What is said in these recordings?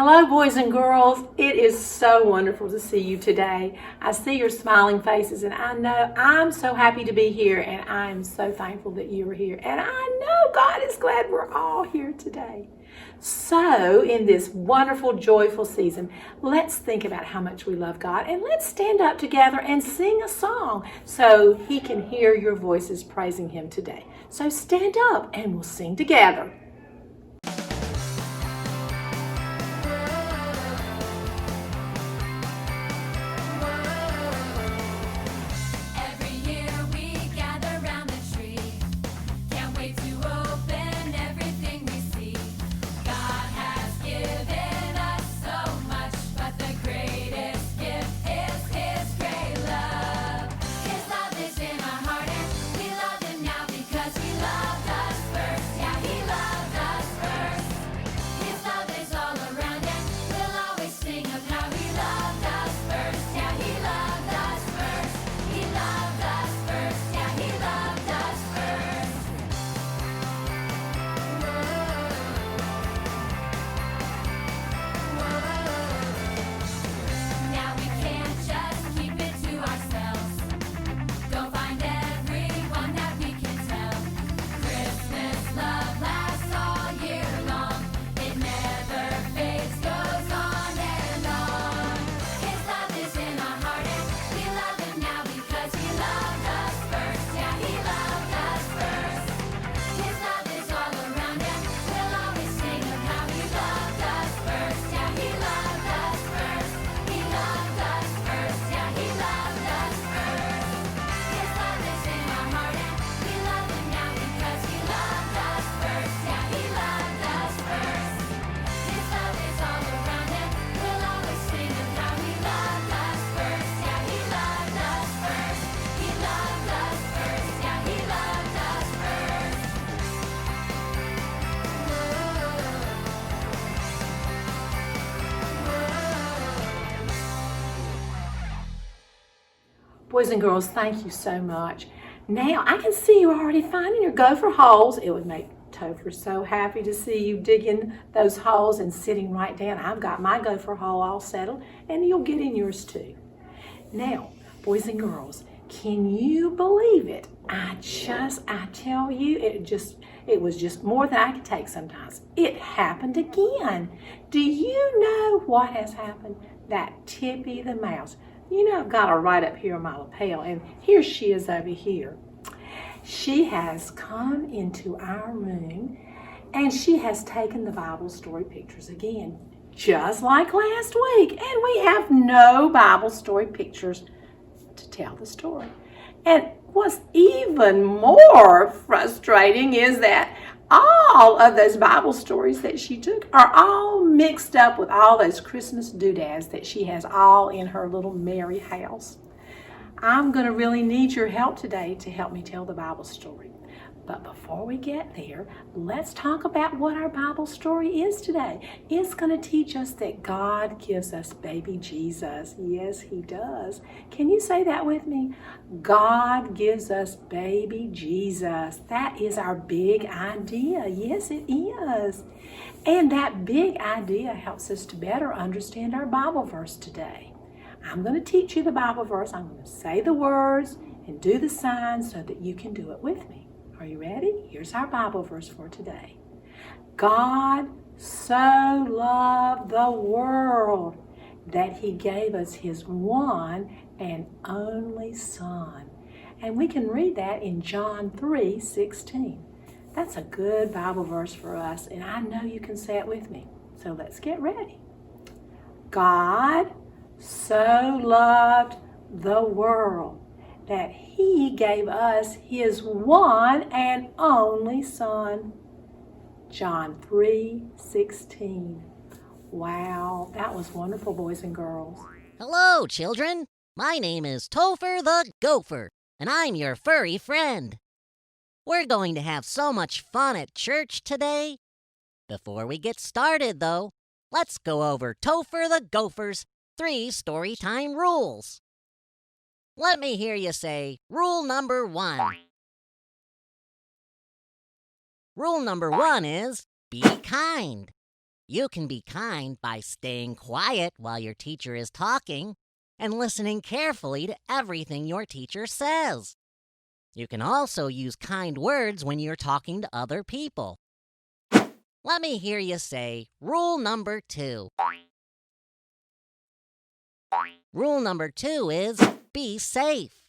Hello, boys and girls. It is so wonderful to see you today. I see your smiling faces, and I know I'm so happy to be here, and I'm so thankful that you are here. And I know God is glad we're all here today. So, in this wonderful, joyful season, let's think about how much we love God, and let's stand up together and sing a song so He can hear your voices praising Him today. So, stand up and we'll sing together. Boys and girls, thank you so much. Now, I can see you already finding your gopher holes. It would make Topher so happy to see you digging those holes and sitting right down. I've got my gopher hole all settled, and you'll get in yours too. Now, boys and girls, can you believe it? I tell you, it was just more than I could take sometimes. It happened again. Do you know what has happened? That Tippy the mouse. You know, I've got her right up here on my lapel, and here she is over here. She has come into our room, and she has taken the Bible story pictures again, just like last week. And we have no Bible story pictures to tell the story. And what's even more frustrating is that all of those Bible stories that she took are all mixed up with all those Christmas doodads that she has all in her little merry house. I'm going to really need your help today to help me tell the Bible story. But before we get there, let's talk about what our Bible story is today. It's going to teach us that God gives us baby Jesus. Yes, He does. Can you say that with me? God gives us baby Jesus. That is our big idea. Yes, it is. And that big idea helps us to better understand our Bible verse today. I'm going to teach you the Bible verse. I'm going to say the words and do the signs so that you can do it with me. Are you ready? Here's our Bible verse for today. God so loved the world that He gave us His one and only Son. And we can read that in John 3:16. That's a good Bible verse for us, and I know you can say it with me. So let's get ready. God so loved the world that He gave us His one and only Son. John 3:16. Wow, that was wonderful, boys and girls. Hello, children. My name is Topher the Gopher, and I'm your furry friend. We're going to have so much fun at church today. Before we get started, though, let's go over Topher the Gopher's 3 storytime rules. Let me hear you say rule number 1. Rule number 1 is be kind. You can be kind by staying quiet while your teacher is talking and listening carefully to everything your teacher says. You can also use kind words when you're talking to other people. Let me hear you say rule number 2. Rule number 2 is be safe.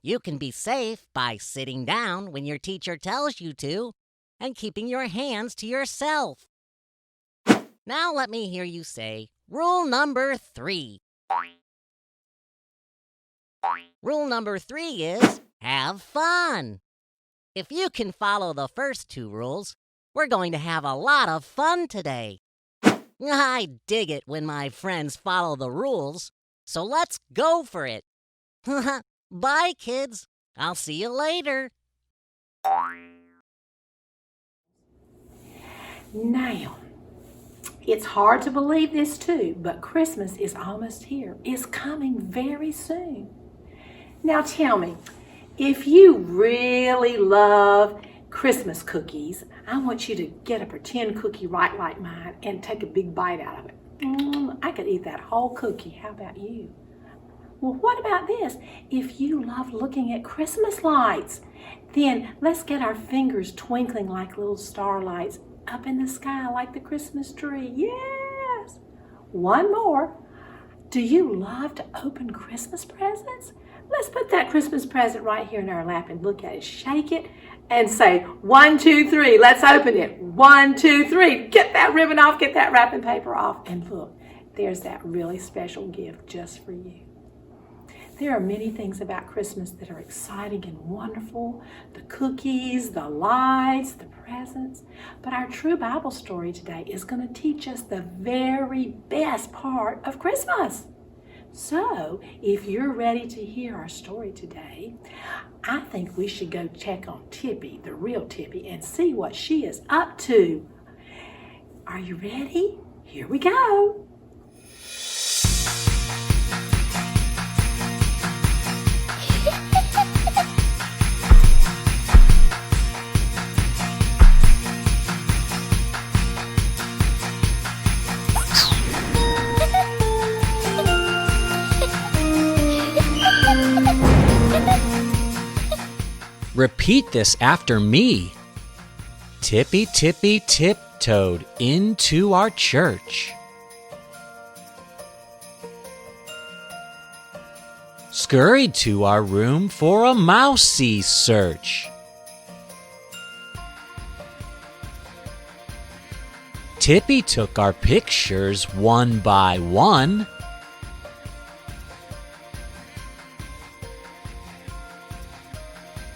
You can be safe by sitting down when your teacher tells you to and keeping your hands to yourself. Now let me hear you say rule number 3. Rule number 3 is have fun. If you can follow the first 2 rules, we're going to have a lot of fun today. I dig it when my friends follow the rules, so let's go for it. Bye, kids. I'll see you later. Now, it's hard to believe this too, but Christmas is almost here. It's coming very soon. Now tell me, if you really love Christmas cookies, I want you to get a pretend cookie right like mine and take a big bite out of it. I could eat that whole cookie. How about you? Well, what about this? If you love looking at Christmas lights, then let's get our fingers twinkling like little starlights up in the sky like the Christmas tree. Yes! One more. Do you love to open Christmas presents? Let's put that Christmas present right here in our lap and look at it, shake it, and say, 1, 2, 3, let's open it. 1, 2, 3, get that ribbon off, get that wrapping paper off, and look, there's that really special gift just for you. There are many things about Christmas that are exciting and wonderful, the cookies, the lights, the presents, but our true Bible story today is going to teach us the very best part of Christmas. So, if you're ready to hear our story today, I think we should go check on Tippy, the real Tippy, and see what she is up to. Are you ready? Here we go. Repeat this after me. Tippy, Tippy, tiptoed into our church. Scurried to our room for a mousy search. Tippy took our pictures one by one.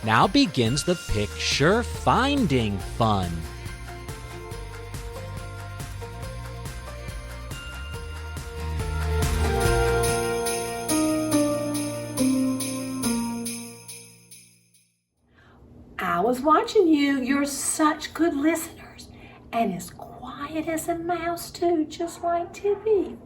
Now begins the picture finding fun. I was watching you. You're such good listeners. And as quiet as a mouse too, just like Tippy.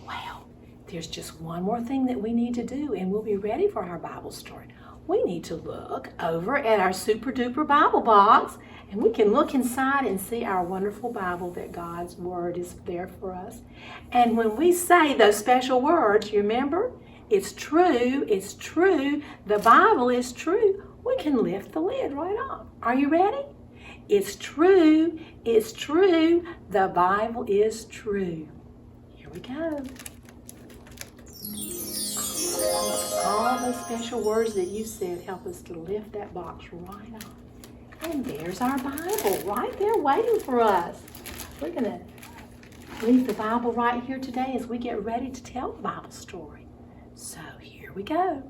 Well, there's just one more thing that we need to do and we'll be ready for our Bible story. We need to look over at our super duper Bible box and we can look inside and see our wonderful Bible that God's Word is there for us. And when we say those special words, you remember? It's true, the Bible is true. We can lift the lid right off. Are you ready? It's true, the Bible is true. Here we go. All those special words that you said help us to lift that box right off. And there's our Bible right there waiting for us. We're going to leave the Bible right here today as we get ready to tell the Bible story. So here we go.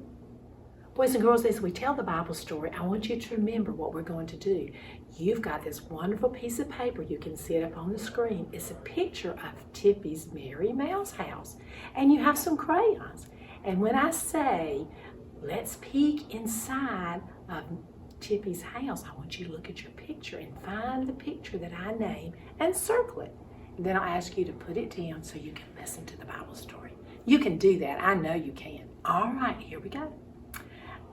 Boys and girls, as we tell the Bible story, I want you to remember what we're going to do. You've got this wonderful piece of paper. You can see it up on the screen. It's a picture of Tippy's Merry Mouse house. And you have some crayons. And when I say, let's peek inside of Tippy's house, I want you to look at your picture and find the picture that I name and circle it. And then I'll ask you to put it down so you can listen to the Bible story. You can do that. I know you can. All right, here we go.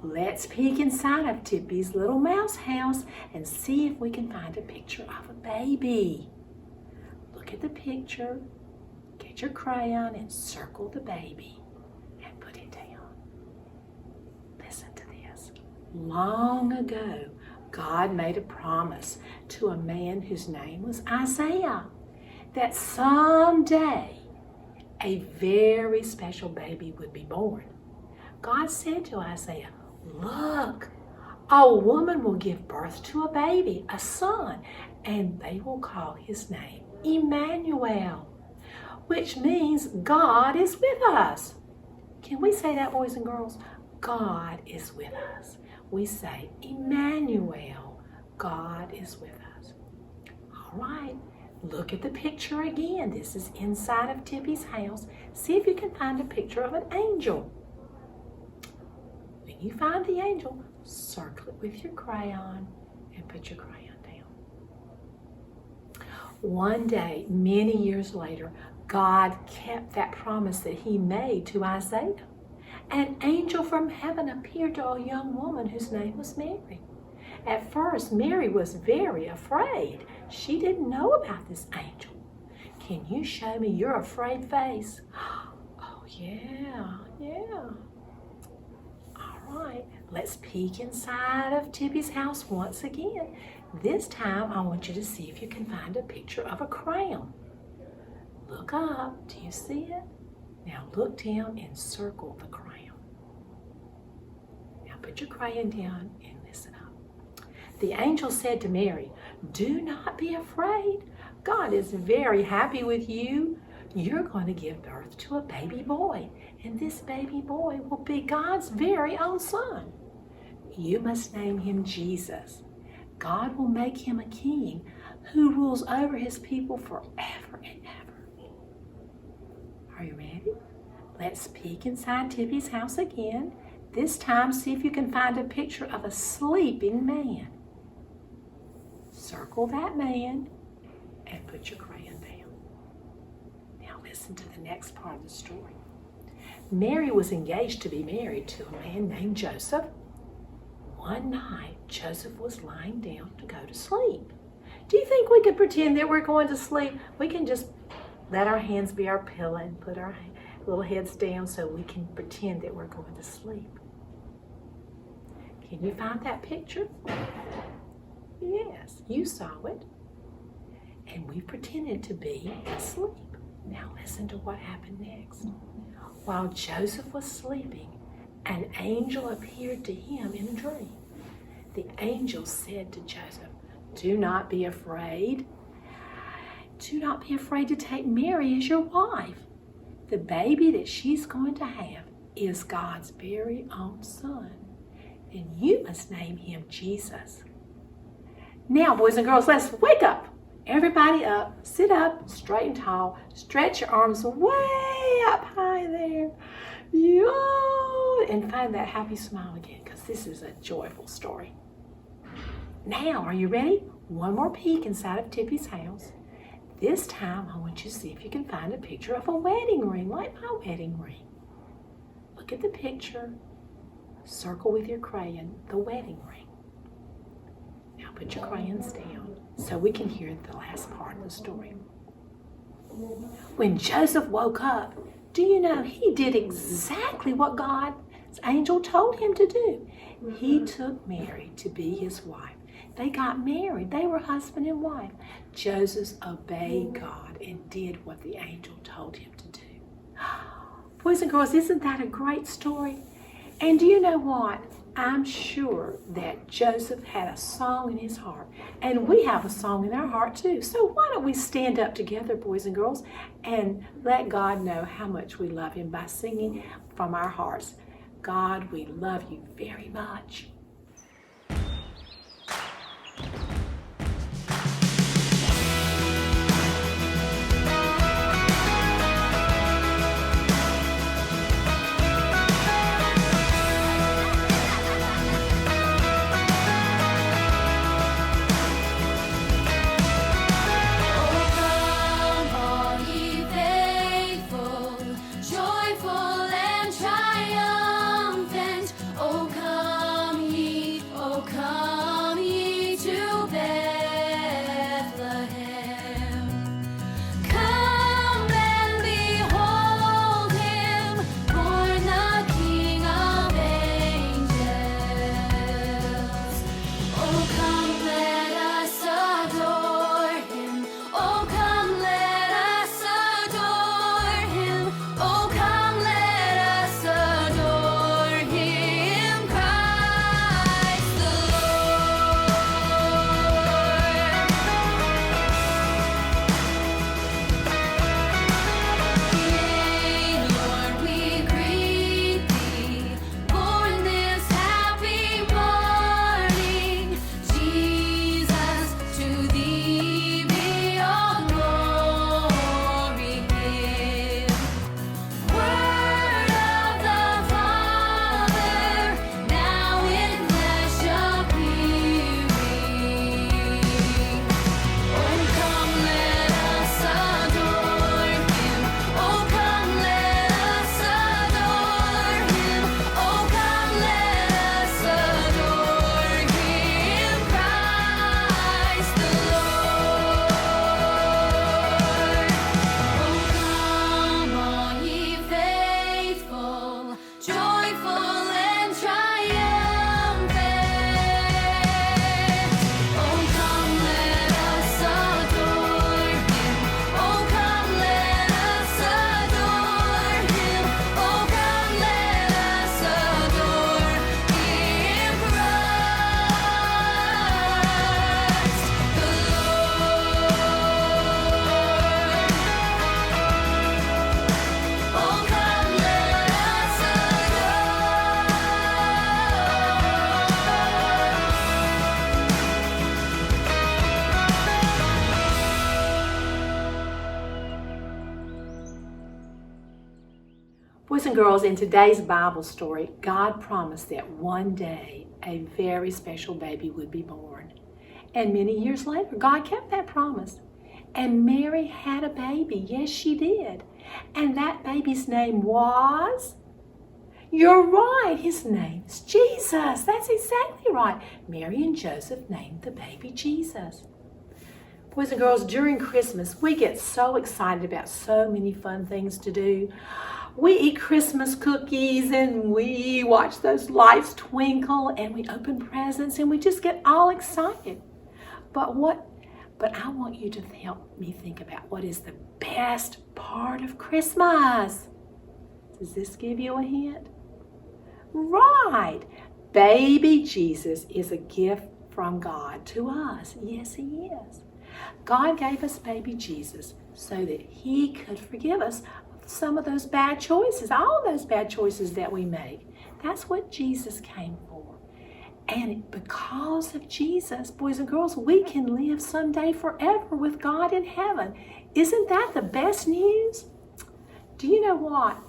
Let's peek inside of Tippy's little mouse house and see if we can find a picture of a baby. Look look at the picture, get your crayon and circle the baby and put it down. Listen to this. Long ago, God made a promise to a man whose name was Isaiah that someday a very special baby would be born. God said to Isaiah, look, a woman will give birth to a baby, a son, and they will call his name Emmanuel, which means God is with us. Can we say that, boys and girls? God is with us. We say, Emmanuel, God is with us. All right, look at the picture again. This is inside of Tippy's house. See if you can find a picture of an angel. When you find the angel, circle it with your crayon and put your crayon down. One day, many years later, God kept that promise that he made to Isaiah. An angel from heaven appeared to a young woman whose name was Mary. At first, Mary was very afraid. She didn't know about this angel. Can you show me your afraid face? Oh, yeah. All right, let's peek inside of Tippy's house once again. This time, I want you to see if you can find a picture of a crown. Look up. Do you see it? Now look down and circle the crown. Now put your crayon down and listen up. The angel said to Mary, do not be afraid. God is very happy with you. You're going to give birth to a baby boy, and this baby boy will be God's very own son. You must name him Jesus. God will make him a king who rules over his people forever and ever. Are you ready? Let's peek inside Tippy's house again. This time, see if you can find a picture of a sleeping man. Circle that man and put your crayon down. Now listen to the next part of the story. Mary was engaged to be married to a man named Joseph. One night, Joseph was lying down to go to sleep. Do you think we could pretend that we're going to sleep? We can just let our hands be our pillow and put our little heads down so we can pretend that we're going to sleep. Can you find that picture? Yes, you saw it. And we pretended to be asleep. Now listen to what happened next. While Joseph was sleeping, an angel appeared to him in a dream. The angel said to Joseph, do not be afraid. Do not be afraid to take Mary as your wife. The baby that she's going to have is God's very own son, and you must name him Jesus. Now, boys and girls, let's wake up. Everybody up, sit up, straight and tall. Stretch your arms way up high there. And find that happy smile again, because this is a joyful story. Now, are you ready? One more peek inside of Tippy's house. This time, I want you to see if you can find a picture of a wedding ring, like my wedding ring. Look at the picture. Circle with your crayon the wedding ring. Now put your crayons down so we can hear the last part of the story. When Joseph woke up, do you know he did exactly what God's angel told him to do? He took Mary to be his wife. They got married. They were husband and wife. Joseph obeyed God and did what the angel told him to do. Boys and girls, isn't that a great story? And do you know what? I'm sure that Joseph had a song in his heart, and we have a song in our heart too. So why don't we stand up together, boys and girls, and let God know how much we love him by singing from our hearts. God, we love you very much. Joyful and triumphant, oh come Boys and girls, in today's Bible story, God promised that one day a very special baby would be born. And many years later, God kept that promise. And Mary had a baby. Yes, she did. And that baby's name was... You're right, his name is Jesus. That's exactly right. Mary and Joseph named the baby Jesus. Boys and girls, during Christmas, we get so excited about so many fun things to do. We eat Christmas cookies and we watch those lights twinkle and we open presents and we just get all excited. But I want you to help me think about what is the best part of Christmas. Does this give you a hint? Right. Baby Jesus is a gift from God to us. Yes, he is. God gave us baby Jesus so that he could forgive us of some of those bad choices, all those bad choices that we make. That's what Jesus came for. And because of Jesus, boys and girls, we can live someday forever with God in heaven. Isn't that the best news? Do you know what?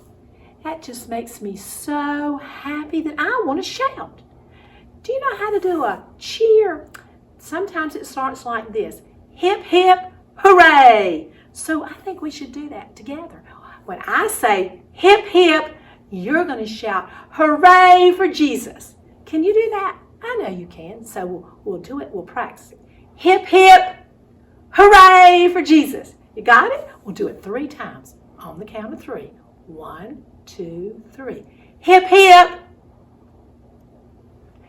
That just makes me so happy that I want to shout. Do you know how to do a cheer? Sometimes it starts like this. Hip, hip, hooray. So I think we should do that together. When I say hip, hip, you're going to shout, hooray for Jesus. Can you do that? I know you can. So we'll do it. We'll practice it. Hip, hip, hooray for Jesus. You got it? We'll do it 3 times on the count of 3. 1, 2, 3. Hip, hip.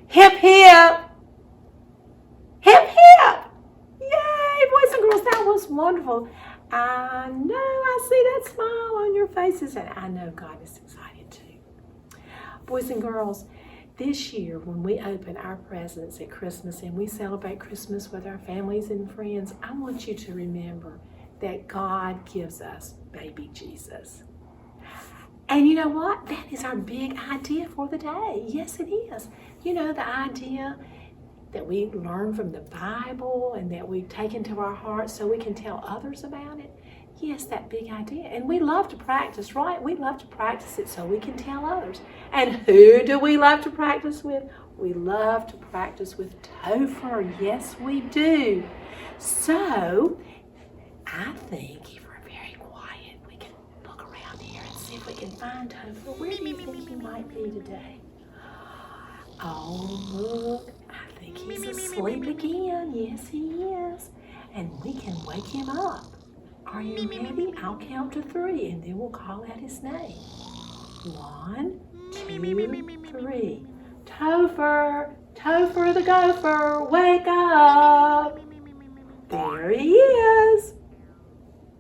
Hip, hip. Hip, hip. Yay, boys and girls, that was wonderful. I know I see that smile on your faces, and I know God is excited too. Boys and girls, this year when we open our presents at Christmas and we celebrate Christmas with our families and friends, I want you to remember that God gives us baby Jesus. And you know what? That is our big idea for the day. Yes, it is. You know, the idea that we learn from the Bible and that we take into our hearts so we can tell others about it. Yes, that big idea. And we love to practice, right? We love to practice it so we can tell others. And who do we love to practice with? We love to practice with Topher. Yes, we do. So, I think if we're very quiet, we can look around here and see if we can find Topher. Where do you think he might be today? Oh, look. I think he's asleep again. Yes, he is. And we can wake him up. Are you ready? I'll count to 3 and then we'll call out his name. 1, 2, 3. Topher, Topher the gopher, wake up. There he is.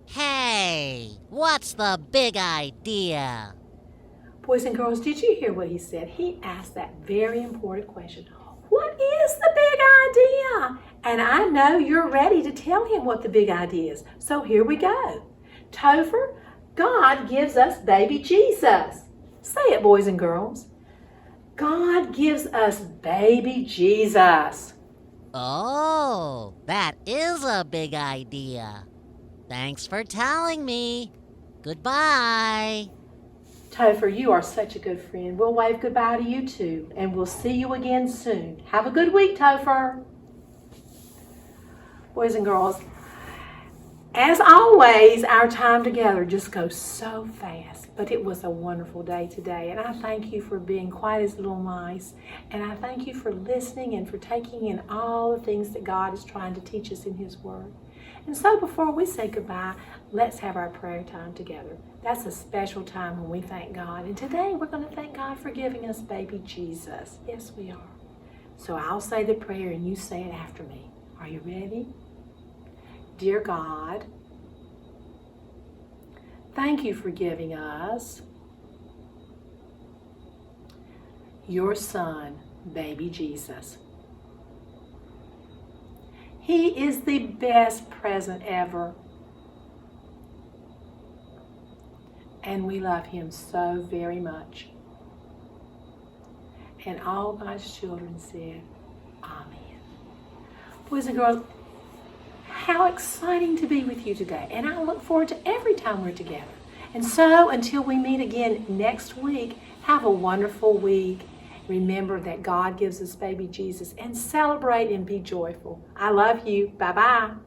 Hey, what's the big idea? Boys and girls, did you hear what he said? He asked that very important question. What is the big idea? And I know you're ready to tell him what the big idea is. So here we go. Topher, God gives us baby Jesus. Say it, boys and girls. God gives us baby Jesus. Oh, that is a big idea. Thanks for telling me. Goodbye. Topher, you are such a good friend. We'll wave goodbye to you too, and we'll see you again soon. Have a good week, Topher. Boys and girls, as always, our time together just goes so fast, but it was a wonderful day today, and I thank you for being quiet as little mice, and I thank you for listening and for taking in all the things that God is trying to teach us in His Word. And so before we say goodbye, let's have our prayer time together. That's a special time when we thank God. And today we're going to thank God for giving us baby Jesus. Yes, we are. So I'll say the prayer and you say it after me. Are you ready? Dear God, thank you for giving us your Son, baby Jesus. He is the best present ever. And we love him so very much. And all God's children said, Amen. Boys and girls, how exciting to be with you today. And I look forward to every time we're together. And so until we meet again next week, have a wonderful week. Remember that God gives us baby Jesus, and celebrate and be joyful. I love you. Bye-bye.